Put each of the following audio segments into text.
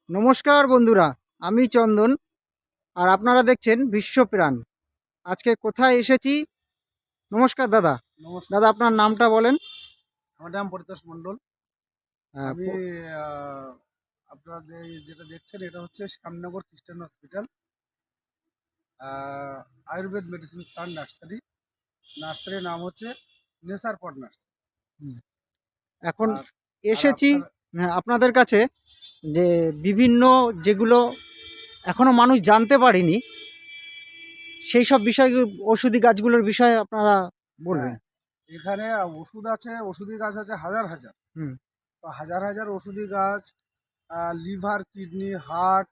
নমস্কার বন্ধুরা, আমি চন্দন আর আপনারা দেখছেন বিশ্বপ্রাণ। আজকে কোথায় এসেছি? নমস্কার দাদা। নমস্কার। দাদা আপনার নামটা বলেন। আমার নাম পরিতোষ মণ্ডল। আহ, আমি প- আপনাদের যেটা দেখছেন এটা হচ্ছে শ্যামনগর খ্রিস্টান hospital, Ayurveda medicine plant nursery. নার্সারির নাম হচ্ছে নেচার পট নার্সারি। হুম, এখন আর আর এসেছি আপনার আপনাদের কাছে যে বিভিন্ন যেগুলো এখনো মানুষ জানতে পারেনি সেই সব বিষয়, ওষুধি গাছগুলোর বিষয়ে আপনারা বলবেন। হ্যাঁ, এখানে ওষুধ আছে, ওষুধি গাছ আছে হাজার হাজার। হুম। তো হাজার হাজার ওষুধি গাছ, liver, kidney, heart,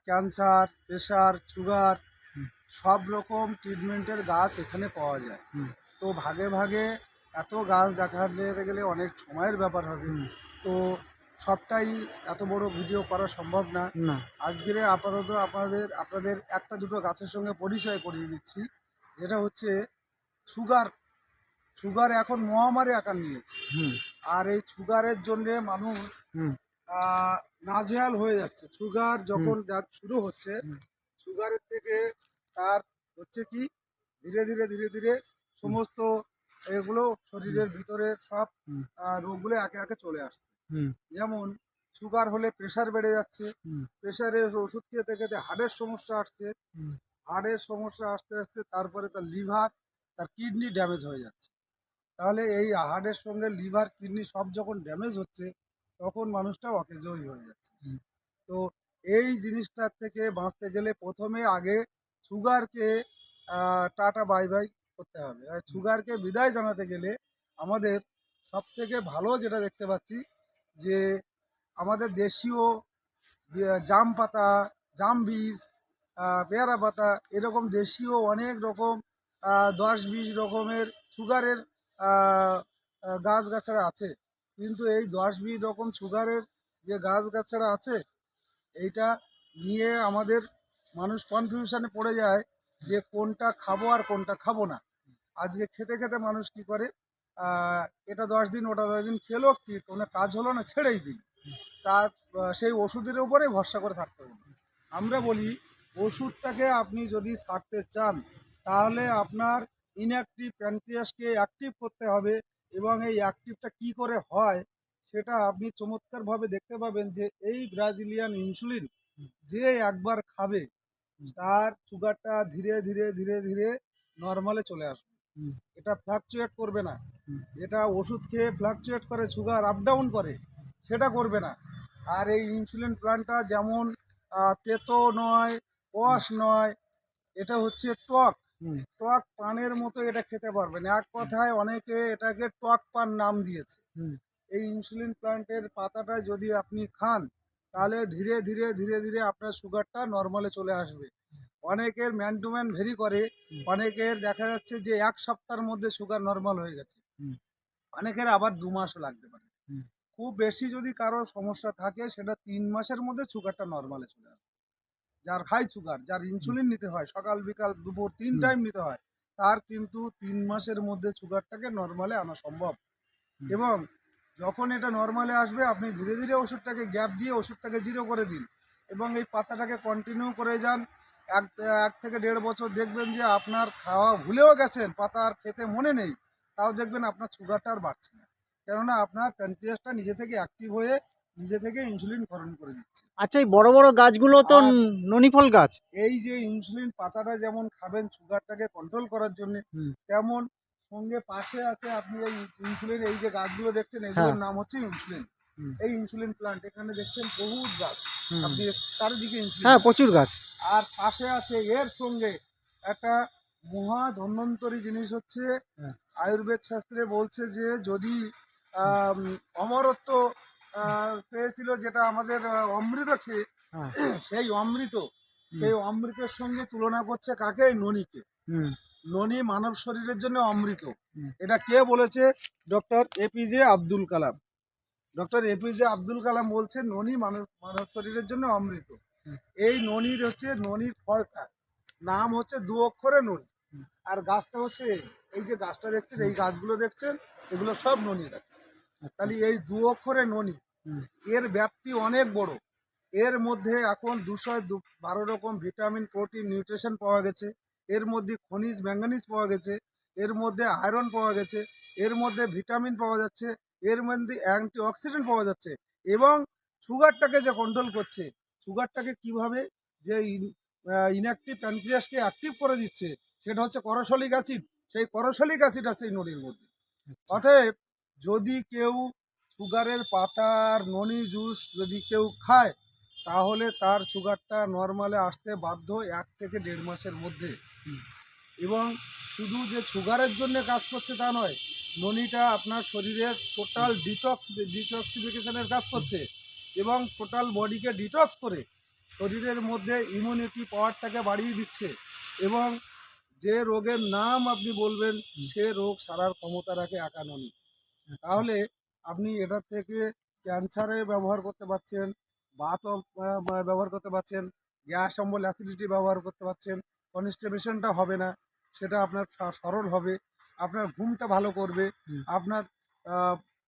cancer, pressure, sugar, হুম। সব রকম ট্রিটমেন্টের গাছ এখানে পাওয়া যায়। হুম। তো ভাগে ভাগে এত গাছ দেখাতে গেলে অনেক সময়ের ব্যাপার হবে। হুম। তো সবটাই এত বড় ভিডিও করা সম্ভব না। না। আজকের আপাতত আপনাদের একটা দুটো গাছের সঙ্গে পরিচয় করিয়ে দিচ্ছি, যেটা হচ্ছে সুগার। সুগার এখন মহামারী আকার নিয়েছে। হুম। আর এই সুগারের জন্যে মানুষ হুম। নাজেহাল হয়ে যাচ্ছে। সুগার হুম। যখন যার শুরু হচ্ছে, হুম। সুগারের থেকে তার হচ্ছে কি, ধীরে ধীরে ধীরে ধীরে হুম। সমস্ত এগুলো হুম। শরীরের ভিতরে সব হুম। রোগগুলো একে একে চলে আসছে। হুম। যেমন সুগার হলে প্রেশার বেড়ে যাচ্ছে, হুম। প্রেশারের ওষুধ খেতে খেতে হার্টের সমস্যা আসছে, হুম। হার্টের সমস্যা আসতে আসতে তারপরে তার লিভার, তার কিডনি ড্যামেজ হয়ে যাচ্ছে। তাহলে এই হার্টের সঙ্গে লিভার, কিডনি সব যখন ড্যামেজ হচ্ছে, তখন মানুষটা অকেজোই হয়ে যাচ্ছে। হুম। তো এই জিনিসটার থেকে বাঁচতে গেলে প্রথমে আগে সুগারকে টাটা বাই বাই করতে হবে। আর সুগারকে বিদায় জানাতে গেলে আমাদের সব থেকে ভালো যেটা দেখতে পাচ্ছি, যে আমাদের দেশীয় জাম পাতা, জাম বীজ, পেয়ারা পাতা, এরকম দেশীয় অনেক রকম 10-20 রকমের সুগারের গাছগাছড়া আছে। কিন্তু এই 10-20 রকম সুগারের যে গাছগাছড়া আছে, এইটা নিয়ে আমাদের মানুষ কনফিউশনে পড়ে যায় যে কোনটা খাবো আর কোনটা খাবো না। আজকে খেতে খেতে মানুষ কি করে, এটা 10 দিন ওটা 10 দিন খেলো, কি কোনো কাজ হলো না, ছেড়েই দিল। তার সেই ওষুধের উপরে ভরসা করে থাকতে হবে। আমরা বলি, ওষুধটাকে আপনি যদি ছাড়তে চান, তাহলে আপনার ইনঅ্যাক্টিভ প্যানক্রিয়াসকে অ্যাক্টিভ করতে হবে। এবং এই অ্যাক্টিভটা কি করে হয়, সেটা আপনি চমৎকারভাবে দেখতে পাবেন যে এই ব্রাজিলিয়ান ইনসুলিন যে একবার খাবে, তার সুগারটা ধীরে ধীরে ধীরে ধীরে নর্মালে চলে আসবে। হুম। এটা ফ্লাকচুয়েট করবে না। হুম। যেটা ওষুধ খেয়ে ফ্লাকচুয়েট করে, সুগার আপ ডাউন করে, সেটা করবে না। আর এই ইনসুলিন প্ল্যান্টটা যেমন তেতো নয়, কষ নয়, এটা হচ্ছে টক। হুম। টক পানের মতো এটা খেতে পারবেন। এক কথায় অনেকে এটাকে টক পান নাম দিয়েছে। হুম। এই ইনসুলিন প্ল্যান্টের পাতাটা যদি আপনি খান, তাহলে ধীরে ধীরে ধীরে ধীরে আপনার সুগারটা নর্মালে চলে আসবে। অনেকের ম্যান টু ম্যান ভেরি করে, অনেকের দেখা যাচ্ছে যে 1 সপ্তাহের মধ্যে সুগার নর্মাল হয়ে গেছে, হুম। অনেকের আবার 2 মাসও লাগতে পারে। হুম। খুব বেশি যদি কারো সমস্যা থাকে, সেটা 3 মাসের মধ্যে সুগারটা নর্মালে চলে আসবে। যার হাই সুগার, যার ইনসুলিন নিতে হয় সকাল বিকাল দুপুর 3 টাইম নিতে হয়, তার কিন্তু 3 মাসের মধ্যে সুগারটাকে নর্মালে আনা সম্ভব। হুম। এবং যখন এটা নর্মালে আসবে, আপনি ধীরে ধীরে ওষুধটাকে গ্যাপ দিয়ে ওষুধটাকে জিরো করে দিন, এবং এই পাতাটাকে কন্টিনিউ করে যান। এক 1 থেকে 1.5 বছর দেখবেন যে আপনার খাওয়া ভুলেও গেছেন, পাতা আর খেতে মনে নেই, তাও দেখবেন আপনার সুগারটা আর বাড়ছে না। কেননা আপনার প্যানক্রিয়াসটা নিজে থেকে অ্যাক্টিভ হয়ে নিজে থেকে ইনসুলিন ক্ষরণ করে দিচ্ছে। আচ্ছা, এই বড় বড় গাছগুলো তো আর ননিফল গাছ। এই যে ইনসুলিন পাতাটা যেমন খাবেন সুগারটাকে কন্ট্রোল করার জন্য, হুম। তেমন সঙ্গে পাশে আছে আপনি এই ইনসুলিন, এই যে গাছগুলো দেখছেন, হ্যাঁ। এগুলোর নাম হচ্ছে ইনসুলিন। হুম। এই ইনসুলিন প্লান্ট এখানে দেখছেন বহুত গাছ, হুম। আপনি চারিদিকে ইনসুলিন হ্যাঁ, গাছ। প্রচুর গাছ। আর পাশে আছে এর সঙ্গে একটা মহা ধন্বন্তরী জিনিস হচ্ছে, হ্যাঁ। আয়ুর্বেদ শাস্ত্রে বলছে যে যদি আম, অমরত্ব পেয়েছিল, যেটা আমাদের অমৃত খেয়ে, হ্যাঁ। সেই অমৃত, হুম। সেই অমৃতের সঙ্গে তুলনা করছে কাকে? এই ননিকে। হুম। ননি মানব শরীরের জন্য অমৃত। হুম। এটা কে বলেছে? Doctor APJ Abdul Kalam. Doctor APJ Abdul Kalam বলছে ননি মানব মানব শরীরের জন্য অমৃত। হুম। এই ননির হচ্ছে, ননির ফলটা নাম হচ্ছে 2 অক্ষরে ননি। হুম। আর গাছটা হচ্ছে এই যে গাছটা দেখছেন, হুম। এই গাছগুলো দেখছেন, এগুলো সব ননি গাছ। আচ্ছা। তাহলে এই 2 অক্ষরে ননি, হুম। এর ব্যাপ্তি অনেক বড়। এর মধ্যে এখন 212 রকম ভিটামিন, প্রোটিন, নিউট্রিশন পাওয়া গেছে। এর মধ্যে খনিজ ম্যাঙ্গানিজ পাওয়া গেছে, এর মধ্যে আয়রন পাওয়া গেছে, এর মধ্যে ভিটামিন পাওয়া যাচ্ছে, এর মধ্যে অ্যান্টিঅক্সিডেন্ট পাওয়া যাচ্ছে। এবং সুগারটাকে যে কন্ট্রোল করছে, সুগারটাকে কিভাবে যে ইনঅ্যাক্টিভ প্যানক্রিয়াসকে অ্যাক্টিভ করে দিচ্ছে, সেটা হচ্ছে করসলিক অ্যাসিড। সেই করসলিক অ্যাসিড আছে এই ননির মধ্যে। অতএব যদি কেউ সুগারের পাতার ননি জুস যদি কেউ খায়, তাহলে তার সুগারটা নর্মালে আসতে বাধ্য 1 থেকে 1.5 মাসের মধ্যে। এবং শুধু যে সুগারের জন্য কাজ করছে তা নয়, ননিটা আপনার শরীরের টোটাল ডিটক্সিফিকেশনের কাজ করছে এবং টোটাল বডিকে ডিটক্স করে শরীরের মধ্যে ইমিউনিটি পাওয়ারটাকে বাড়িয়ে দিচ্ছে। এবং যে রোগের নাম আপনি বলবেন, সে রোগ সারার ক্ষমতা রাখে একা ননি। তাহলে আপনি এটা থেকে ক্যান্সারে ব্যবহার করতে পারছেন, বাত ব্যবহার করতে পারছেন, গ্যাস অম্বল অ্যাসিডিটি ব্যবহার করতে পারছেন, কনস্টিপেশনটা হবে না, সেটা আপনার সরল হবে, আপনার ঘুমটা ভালো করবে, আপনার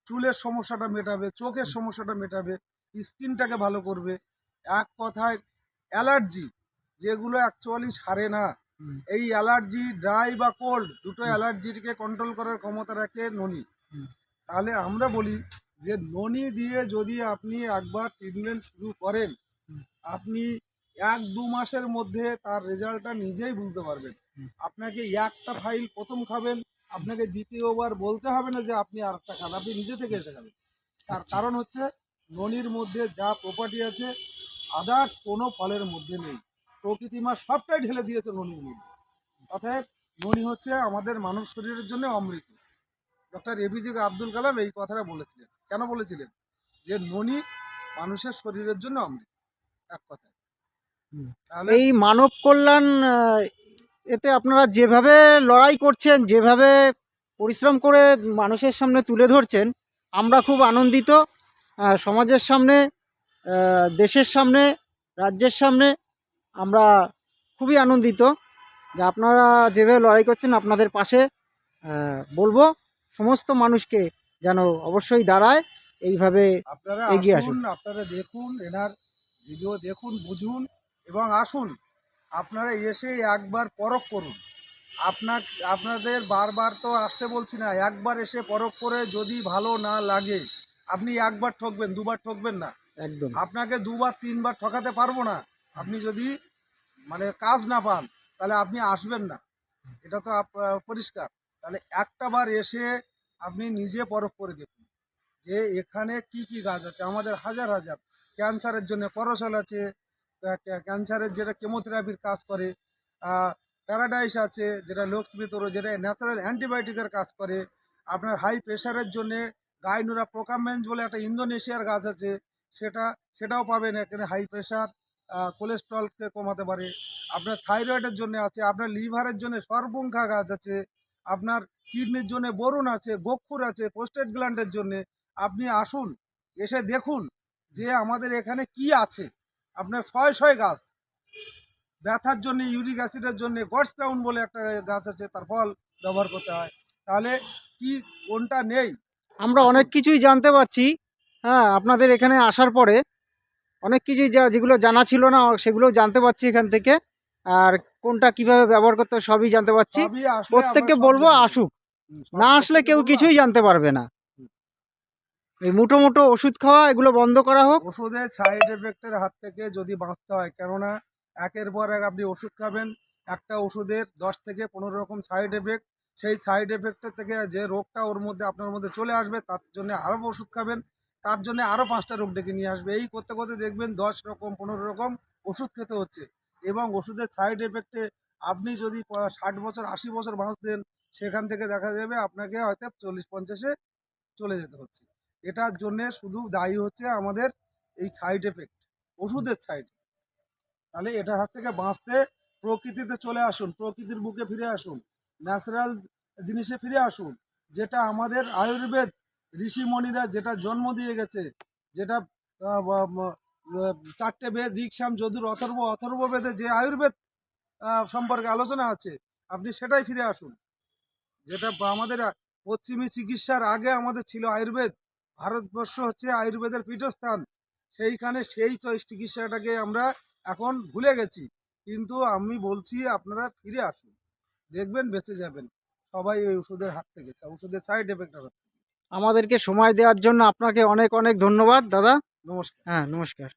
চুলের সমস্যাটা মেটাবে, চোখের সমস্যাটা মেটাবে, স্কিনটাকে ভালো করবে। এক কথায় অ্যালার্জি যেগুলো অ্যাকচুয়ালি সারে না, এই অ্যালার্জি ড্রাই বা কোল্ড দুটো অ্যালার্জিকে কন্ট্রোল করার ক্ষমতা রাখে ননি। তাহলে আমরা বলি যে ননি দিয়ে যদি আপনি একবার ট্রিটমেন্ট শুরু করেন, আপনি 1-2 মাসের মধ্যে তার রেজাল্টটা নিজেই বুঝতে পারবেন। আপনাকে একটা ফাইল প্রথম খাবেন, আপনাকে দ্বিতীয়বার বলতে হবে না যে আপনি আরেকটা খান, আপনি নিজে থেকে এসে খাবেন। তার কারণ হচ্ছে ননির মধ্যে যা প্রপার্টি আছে আদার্স কোনো ফলের মধ্যে নেই। প্রকৃতি মা সবটাই ঢেলে দিয়েছে ননির মধ্যে। অতএব ননি হচ্ছে আমাদের মানব শরীরের জন্য অমৃত। ডক্টর এপিজে আব্দুল কালাম এই কথাটা বলেছিলেন। কেন বলেছিলেন? যে ননি মানুষের শরীরের জন্য অমৃত, এক কথায়। তাহলে এই মানব কল্যাণ এতে আপনারা যেভাবে লড়াই করছেন, যেভাবে পরিশ্রম করে মানুষের সামনে তুলে ধরছেন, আমরা খুব আনন্দিত। সমাজের সামনে, দেশের সামনে, রাজ্যের সামনে আমরা খুবই আনন্দিত যে আপনারা যেভাবে লড়াই করছেন। আপনাদের পাশে বলবো সমস্ত মানুষকে যেন অবশ্যই দাঁড়ায়, এইভাবে আপনারা এগিয়ে আসুন, আসুন। আপনারা দেখুন, এনার ভিডিও দেখুন, বুঝুন এবং আসুন। আপনারা এসে একবার পরখ করুন। আপনাদের বারবার তো আসতে বলছি না, একবার এসে পরখ করে যদি ভালো না লাগে, আপনি একবার ঠকবেন, দুবার ঠকবেন না। একদম আপনাকে 2 বার 3 বার ঠকাতে পারবো না। আপনি যদি মানে কাজ না পান, তাহলে আপনি আসবেন না, এটা তো পরিষ্কার। তাহলে একটা বার এসে আপনি নিজে পরখ করে দেখুন যে এখানে কি কি গাছ আছে। আমাদের হাজার হাজার ক্যান্সারের জন্য করসল আছে, ক্যান্সারের যেটা কেমোথেরাপির কাজ করে, প্যারাডাইস আছে যেটা লক্ষ্মীতর, যেটা ন্যাচারাল অ্যান্টিবায়োটিকের কাজ করে। আপনার হাই প্রেশারের জন্যে গাইনুরা প্রোকামেন্স বলে একটা ইন্দোনেশিয়ার গাছ আছে, সেটাও পাবেন এখানে। হাই প্রেশার, কোলেস্ট্রলকে কমাতে পারে। আপনার থাইরয়েডের জন্য আছে, আপনার লিভারের জন্য সর্বঙ্খা গাছ আছে, আপনার কিডনির জন্য বরুণ আছে, গোক্ষুর আছে, প্রোস্টেট গ্ল্যান্ডের জন্যে। আপনি আসুন, এসে দেখুন যে আমাদের এখানে কি আছে। আপনার শয়ে শয়ে গাছ, ব্যথার জন্য, ইউরিক অ্যাসিডের জন্য গডস্টাউন বলে একটা গাছ আছে, তার ফল ব্যবহার করতে হয়। তাহলে কি কোনটা নেই? আমরা আসুন। অনেক কিছুই জানতে পারছি। হ্যাঁ, আপনাদের এখানে আসার পরে অনেক কিছুই যেগুলো জানা ছিল না সেগুলোও জানতে পারছি এখান থেকে। আর কোনটা কিভাবে ব্যবহার করতে হয় সবই জানতে পারছি। সবই আসলে আমরা প্রত্যেককে সব বলবো জানি। আসুক, সব না আসলে প্রত্যেকে কেউ বলবো কিছুই আসুন। জানতে পারবে না। হুম। এই মুঠো মুঠো ওষুধ খাওয়া এগুলো বন্ধ করা হোক। ওষুধের সাইড এফেক্টের হাত থেকে যদি বাঁচতে হয়, কেননা একের পর এক আপনি ওষুধ খাবেন, একটা ওষুধের 10 থেকে 15 রকম সাইড এফেক্ট। সেই সাইড এফেক্টের থেকে যে রোগটা ওর মধ্যে আপনার মধ্যে চলে আসবে, তার জন্য আরও ওষুধ খাবেন, তার জন্য আরও 5টা রোগ ডেকে নিয়ে আসবে। এই করতে করতে দেখবেন 10 রকম 15 রকম ওষুধ খেতে হচ্ছে। এবং ওষুধের সাইড এফেক্টে আপনি যদি 60 বছর 80 বছর বাঁচতেন, সেখান থেকে দেখা যাবে আপনাকে হয়তো 40-50-এ চলে যেতে হচ্ছে। এটার জন্য শুধু দায়ী হচ্ছে আমাদের এই সাইড এফেক্ট, ওষুধের সাইড। তাহলে এটার হাত থেকে বাঁচতে প্রকৃতিতে চলে আসুন, প্রকৃতির বুকে ফিরে আসুন, ন্যাচারাল জিনিসে ফিরে আসুন। যেটা আমাদের আয়ুর্বেদ ঋষিমণিরা যেটা জন্ম দিয়ে গেছে, যেটা 4টে বেদ ঋকসাম যদুর অথর্ববেদে যে আয়ুর্বেদ সম্পর্কে আলোচনা আছে, আপনি সেটাই ফিরে আসুন। যেটা আমাদের পশ্চিমী চিকিৎসার আগে আমাদের ছিল আয়ুর্বেদ। ভারতবর্ষ হচ্ছে আয়ুর্বেদের পীঠস্থান। সেইখানে সেই চিকিৎসাটাকে আমরা এখন ভুলে গেছি। কিন্তু আমি বলছি আপনারা ফিরে আসুন, দেখবেন বেঁচে যাবেন সবাই ওই ওষুধের হাত থেকে, ওষুধের সাইড এফেক্টের হাত থেকে। আমাদেরকে সময় দেওয়ার জন্য আপনাকে অনেক অনেক ধন্যবাদ দাদা। নমস্কার। হ্যাঁ, নমস্কার।